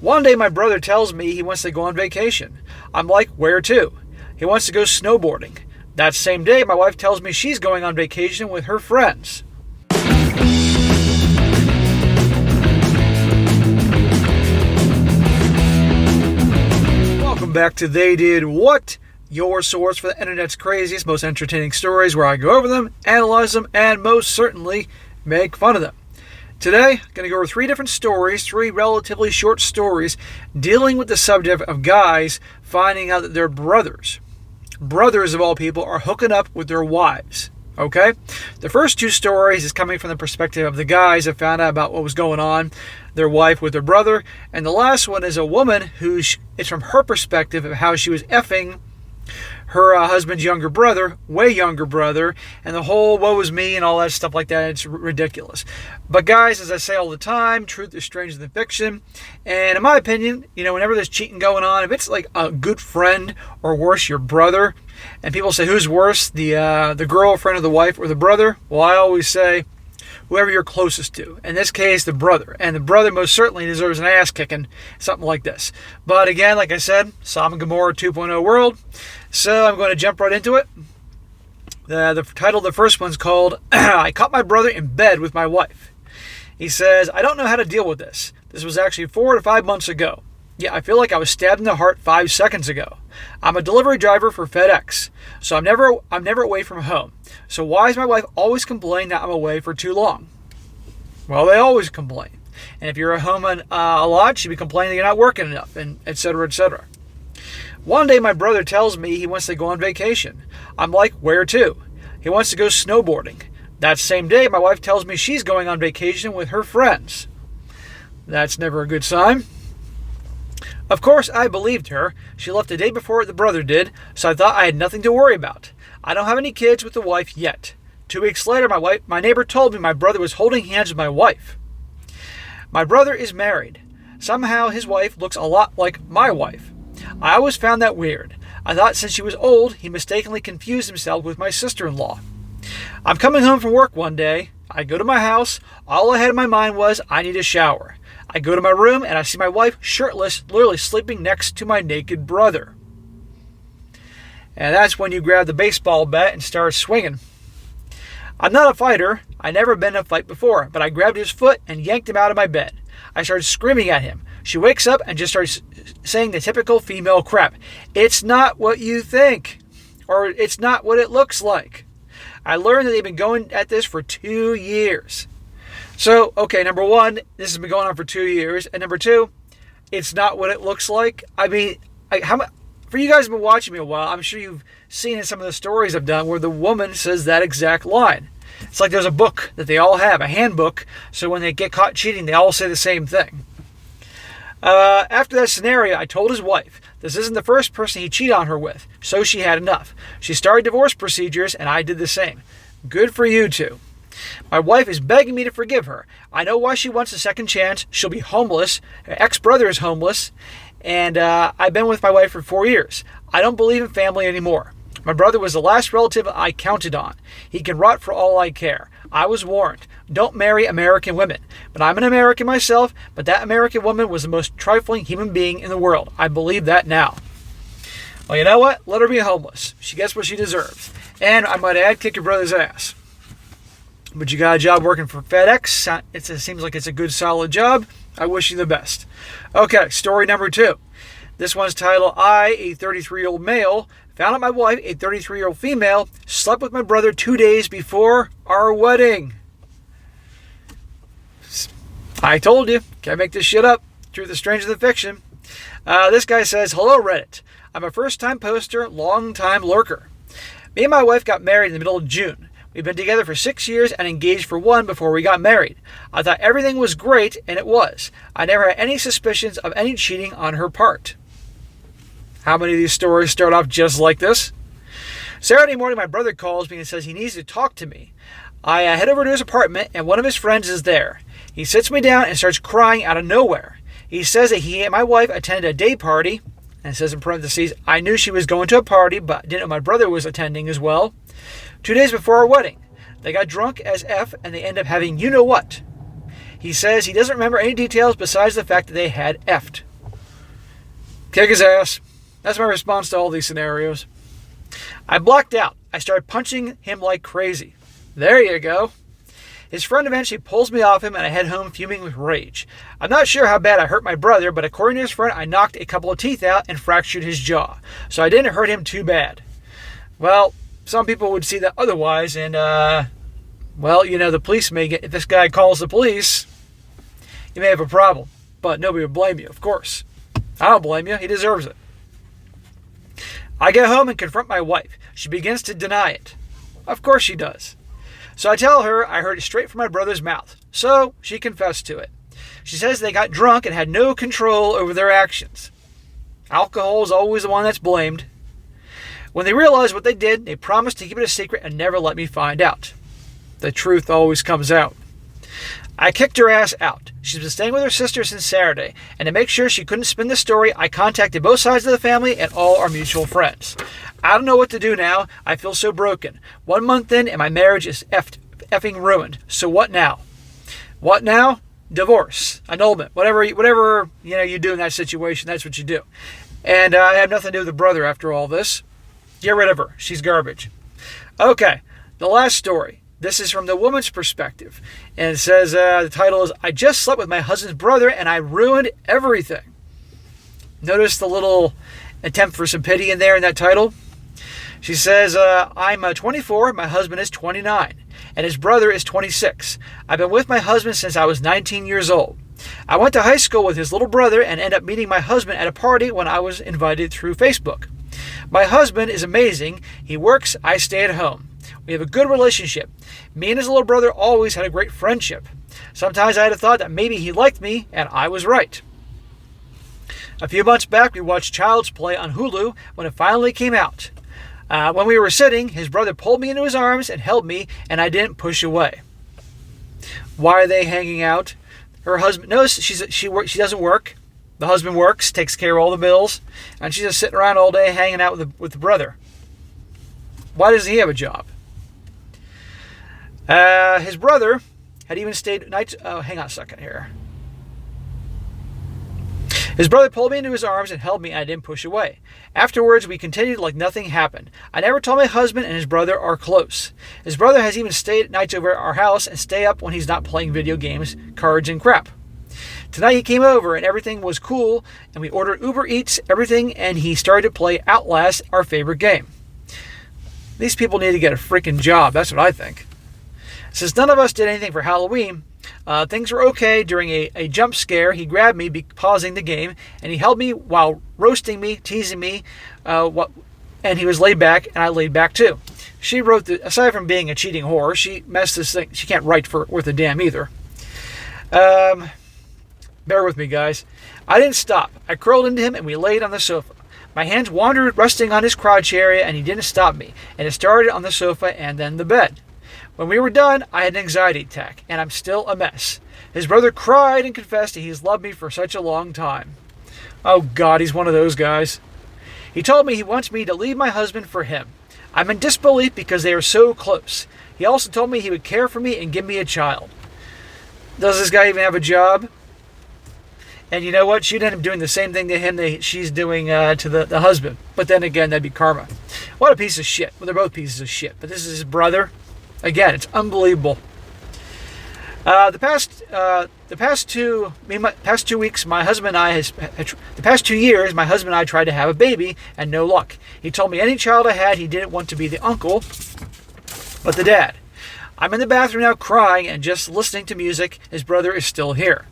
One day my brother tells me he wants to go on vacation. I'm like, where to? He wants to go snowboarding. That same day, my wife tells me she's going on vacation with her friends. Welcome back to They Did What? Your source for the internet's craziest, most entertaining stories, where I go over them, analyze them, and most certainly make fun of them. Today, I'm going to go over three different stories, three relatively short stories, dealing with the subject of guys finding out that their brothers of all people, are hooking up with their wives. Okay? The first two stories is coming from the perspective of the guys that found out about what was going on, their wife with their brother, and the last one is a woman it's from her perspective of how she was effing her husband's younger brother, way younger brother, and the whole woe is me and all that stuff like that. It's ridiculous. But guys, as I say all the time, truth is stranger than fiction. And in my opinion, whenever there's cheating going on, if it's like a good friend or worse, your brother, and people say who's worse, the girlfriend or the wife or the brother, well, I always say whoever you're closest to. In this case, the brother. And the brother most certainly deserves an ass kicking, something like this. But again, like I said, Sodom and Gomorrah 2.0 world. So I'm going to jump right into it. The title of the first one's called, I Caught My Brother in Bed with My Wife. He says, I don't know how to deal with this. This was actually 4 to 5 months ago. Yeah, I feel like I was stabbed in the heart 5 seconds ago. I'm a delivery driver for FedEx, so I'm never away from home. So why is my wife always complaining that I'm away for too long? Well, they always complain. And if you're at home a lot, she'd be complaining that you're not working enough, and et cetera, et cetera. One day my brother tells me he wants to go on vacation. I'm like, where to? He wants to go snowboarding. That same day, my wife tells me she's going on vacation with her friends. That's never a good sign. Of course, I believed her. She left the day before the brother did, so I thought I had nothing to worry about. I don't have any kids with the wife yet. 2 weeks later, my neighbor told me my brother was holding hands with my wife. My brother is married. Somehow his wife looks a lot like my wife. I always found that weird. I thought since she was old, he mistakenly confused himself with my sister-in-law. I'm coming home from work one day. I go to my house. All I had in my mind was, I need a shower. I go to my room and I see my wife shirtless, literally sleeping next to my naked brother. And that's when you grab the baseball bat and start swinging. I'm not a fighter. I never been in a fight before, but I grabbed his foot and yanked him out of my bed. I started screaming at him. She wakes up and just starts saying the typical female crap. It's not what you think, or it's not what it looks like. I learned that they've been going at this for 2 years. So, okay, number one, this has been going on for 2 years. And number two, it's not what it looks like. I mean, for you guys who've been watching me a while, I'm sure you've seen in some of the stories I've done where the woman says that exact line. It's like there's a book that they all have, a handbook, so when they get caught cheating, they all say the same thing. After that scenario, I told his wife, this isn't the first person he cheated on her with, so she had enough. She started divorce procedures, and I did the same. Good for you two. My wife is begging me to forgive her. I know why she wants a second chance. She'll be homeless. Her ex-brother is homeless. And I've been with my wife for 4 years. I don't believe in family anymore. My brother was the last relative I counted on. He can rot for all I care. I was warned. Don't marry American women. But I'm an American myself, but that American woman was the most trifling human being in the world. I believe that now. Well, you know what? Let her be homeless. She gets what she deserves. And I might add, kick your brother's ass. But you got a job working for FedEx. It seems like it's a good, solid job. I wish you the best. Okay, story number 2. This one's titled, I, a 33-year-old male, found out my wife, a 33-year-old female, slept with my brother 2 days before our wedding. I told you. Can't make this shit up. Truth is stranger than fiction. This guy says, hello, Reddit. I'm a first-time poster, long-time lurker. Me and my wife got married in the middle of June. We've been together for 6 years and engaged for 1 before we got married. I thought everything was great, and it was. I never had any suspicions of any cheating on her part. How many of these stories start off just like this? Saturday morning, my brother calls me and says he needs to talk to me. I head over to his apartment, and one of his friends is there. He sits me down and starts crying out of nowhere. He says that he and my wife attended a day party, and it says in parentheses, I knew she was going to a party, but didn't know my brother was attending as well. 2 days before our wedding, they got drunk as F and they end up having you-know-what. He says he doesn't remember any details besides the fact that they had F'd. Kick his ass. That's my response to all these scenarios. I blacked out. I started punching him like crazy. There you go. His friend eventually pulls me off him and I head home fuming with rage. I'm not sure how bad I hurt my brother, but according to his friend, I knocked a couple of teeth out and fractured his jaw. So I didn't hurt him too bad. Well, some people would see that otherwise, and, the police may get, if this guy calls the police, you may have a problem. But nobody would blame you, of course. I don't blame you. He deserves it. I get home and confront my wife. She begins to deny it. Of course she does. So I tell her I heard it straight from my brother's mouth. So she confessed to it. She says they got drunk and had no control over their actions. Alcohol is always the one that's blamed. When they realized what they did, they promised to keep it a secret and never let me find out. The truth always comes out. I kicked her ass out. She's been staying with her sister since Saturday, and to make sure she couldn't spin the story, I contacted both sides of the family and all our mutual friends. I don't know what to do now. I feel so broken. 1 month in, and my marriage is effing ruined. So what now? What now? Divorce, annulment, whatever you do in that situation. That's what you do. And I have nothing to do with the brother after all this. Get rid of her. She's garbage. Okay, the last story. This is from the woman's perspective. And it says, the title is, I just slept with my husband's brother and I ruined everything. Notice the little attempt for some pity in there in that title. She says, I'm 24, my husband is 29, and his brother is 26. I've been with my husband since I was 19 years old. I went to high school with his little brother and ended up meeting my husband at a party when I was invited through Facebook. My husband is amazing. He works, I stay at home. We have a good relationship. Me and his little brother always had a great friendship. Sometimes I had a thought that maybe he liked me, and I was right. A few months back, we watched Child's Play on Hulu when it finally came out. When we were sitting, his brother pulled me into his arms and held me, and I didn't push away. Why are they hanging out? Her husband knows she doesn't work. The husband works, takes care of all the bills, and she's just sitting around all day hanging out with the brother. Why doesn't he have a job? His brother had even stayed nights. Oh, hang on a second here. His brother pulled me into his arms and held me, and I didn't push away. Afterwards, we continued like nothing happened. I never told my husband, and his brother are close. His brother has even stayed nights over at our house and stay up when he's not playing video games, cards, and crap. Tonight he came over, and everything was cool, and we ordered Uber Eats, everything, and he started to play Outlast, our favorite game. These people need to get a freaking job, that's what I think. Since none of us did anything for Halloween, things were okay. During a jump scare, he grabbed me, pausing the game, and he held me while roasting me, teasing me, and he was laid back, and I laid back too. She wrote, aside from being a cheating whore, she messed this thing, she can't write worth a damn either. Bear with me, guys. I didn't stop. I curled into him, and we laid on the sofa. My hands wandered, resting on his crotch area, and he didn't stop me, and it started on the sofa and then the bed. When we were done, I had an anxiety attack, and I'm still a mess. His brother cried and confessed that he's loved me for such a long time. Oh God, he's one of those guys. He told me he wants me to leave my husband for him. I'm in disbelief because they are so close. He also told me he would care for me and give me a child. Does this guy even have a job? And you know what? She'd end up doing the same thing to him that she's doing to the husband. But then again, that'd be karma. What a piece of shit. Well, they're both pieces of shit. But this is his brother. Again, it's unbelievable. The past 2 weeks, my husband and I the past 2 years, my husband and I tried to have a baby, and no luck. He told me any child I had, he didn't want to be the uncle, but the dad. I'm in the bathroom now crying and just listening to music. His brother is still here.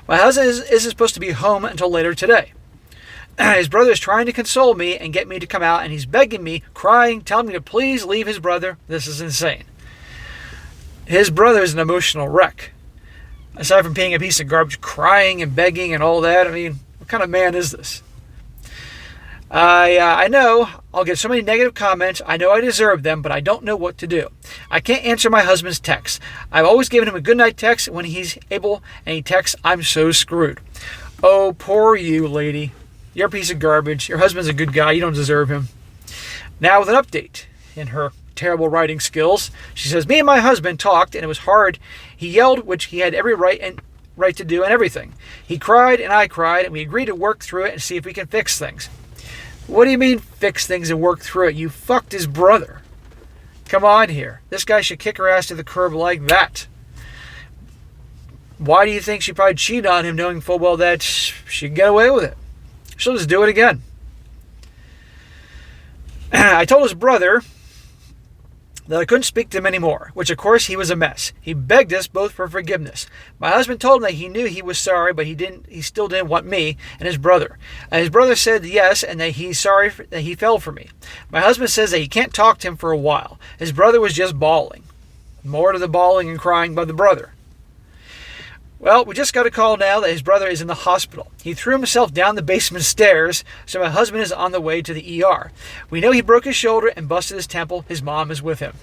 My husband isn't supposed to be home until later today. His brother is trying to console me and get me to come out, and he's begging me, crying, telling me to please leave his brother. This is insane. His brother is an emotional wreck. Aside from being a piece of garbage, crying and begging and all that, I mean, what kind of man is this? I know I'll get so many negative comments. I know I deserve them, but I don't know what to do. I can't answer my husband's texts. I've always given him a goodnight text when he's able, and he texts, I'm so screwed. Oh, poor you, lady. You're a piece of garbage. Your husband's a good guy. You don't deserve him. Now with an update in her terrible writing skills. She says, me and my husband talked, and it was hard. He yelled, which he had every right, and right to do and everything. He cried and I cried, and we agreed to work through it and see if we can fix things. What do you mean fix things and work through it? You fucked his brother. Come on here. This guy should kick her ass to the curb like that. Why do you think she probably cheated on him, knowing full well that she can get away with it? She'll just do it again. I told his brother that I couldn't speak to him anymore, which of course he was a mess. He begged us both for forgiveness. My husband told him that he knew he was sorry, but he still didn't want me and his brother. And his brother said yes, and that he's sorry that he fell for me. My husband says that he can't talk to him for a while. His brother was just bawling. More to the bawling and crying by the brother. Well, we just got a call now that his brother is in the hospital. He threw himself down the basement stairs, so my husband is on the way to the ER. We know he broke his shoulder and busted his temple. His mom is with him.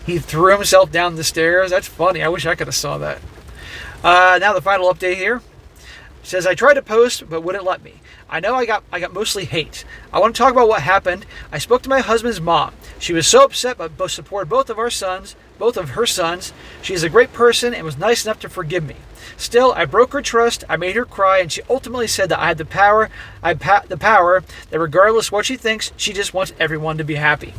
He threw himself down the stairs. That's funny. I wish I could have saw that. Now the final update here. It says, I tried to post, but wouldn't let me. I know I got mostly hate. I want to talk about what happened. I spoke to my husband's mom. She was so upset, but supported both of her sons. She is a great person and was nice enough to forgive me. Still, I broke her trust. I made her cry, and she ultimately said that I had the power. That regardless what she thinks, she just wants everyone to be happy.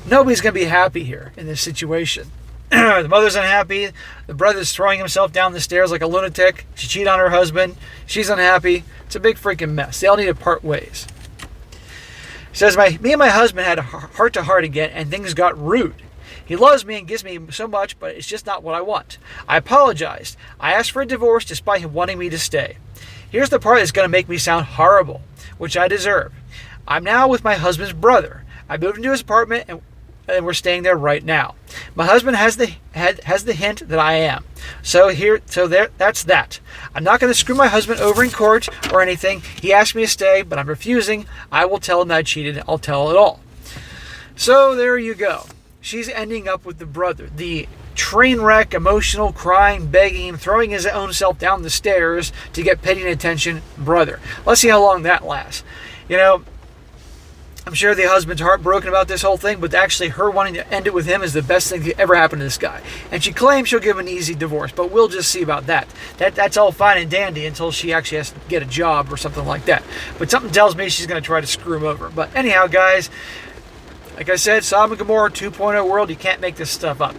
Nobody's going to be happy here in this situation. The mother's unhappy. The brother's throwing himself down the stairs like a lunatic. She cheated on her husband. She's unhappy. It's a big freaking mess. They all need to part ways. He says, me and my husband had a heart-to-heart again, and things got rude. He loves me and gives me so much, but it's just not what I want. I apologized. I asked for a divorce despite him wanting me to stay. Here's the part that's going to make me sound horrible, which I deserve. I'm now with my husband's brother. I moved into his apartment, and we're staying there right now. My husband has the hint that I am. That's that. I'm not going to screw my husband over in court or anything. He asked me to stay, but I'm refusing. I will tell him that I cheated. I'll tell it all. So there you go. She's ending up with the brother, the train wreck, emotional, crying, begging, throwing his own self down the stairs to get pity and attention brother. Let's see how long that lasts. You know, I'm sure the husband's heartbroken about this whole thing, but actually her wanting to end it with him is the best thing that ever happened to this guy. And she claims she'll give him an easy divorce, but we'll just see about that. That's all fine and dandy until she actually has to get a job or something like that. But something tells me she's going to try to screw him over. But anyhow, guys, like I said, Sodom and Gomorrah 2.0 world, you can't make this stuff up.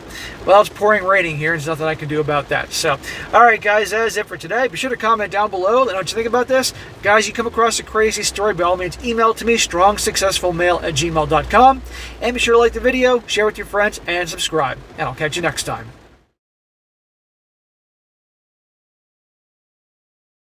Well, it's pouring raining here, and there's nothing I can do about that. So, all right, guys, that is it for today. Be sure to comment down below. Let me know what you think about this. Guys, you come across a crazy story, by all means, email it to me, strongsuccessfulmale@gmail.com. And be sure to like the video, share with your friends, and subscribe. And I'll catch you next time.